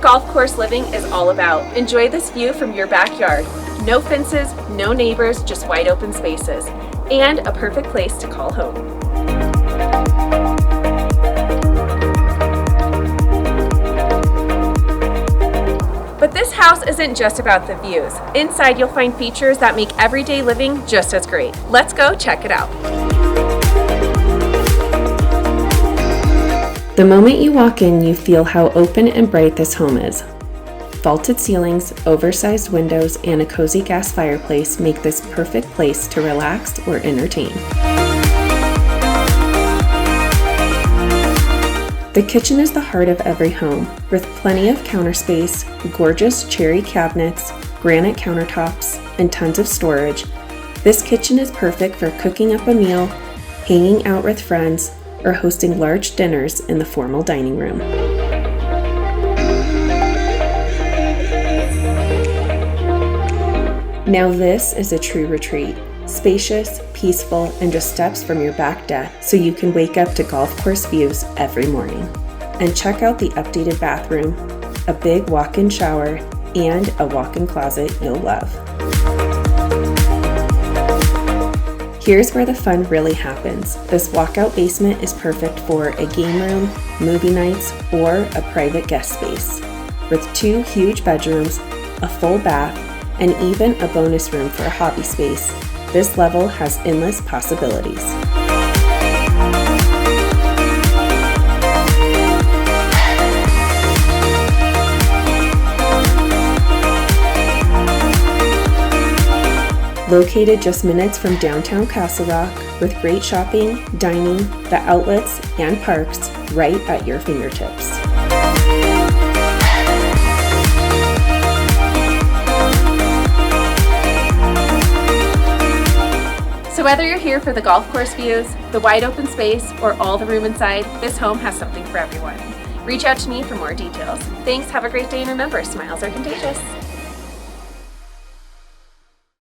what golf course living is all about. Enjoy this view from your backyard. No fences, no neighbors, just wide open spaces. And a perfect place to call home. But this house isn't just about the views. Inside you'll find features that make everyday living just as great. Let's go check it out. The moment you walk in, you feel how open and bright this home is. Vaulted ceilings, oversized windows, and a cozy gas fireplace make this perfect place to relax or entertain. The kitchen is the heart of every home, with plenty of counter space, gorgeous cherry cabinets, granite countertops, and tons of storage. This kitchen is perfect for cooking up a meal, hanging out with friends, or hosting large dinners in the formal dining room. Now this is a true retreat. Spacious, peaceful, and just steps from your back deck so you can wake up to golf course views every morning. And check out the updated bathroom, a big walk-in shower, and a walk-in closet you'll love. Here's where the fun really happens. This walkout basement is perfect for a game room, movie nights, or a private guest space. With 2 huge bedrooms, a full bath, and even a bonus room for a hobby space, this level has endless possibilities. Located just minutes from downtown Castle Rock, with great shopping, dining, the outlets, and parks right at your fingertips. So whether you're here for the golf course views, the wide open space, or all the room inside, this home has something for everyone. Reach out to me for more details. Thanks, have a great day, and remember, smiles are contagious.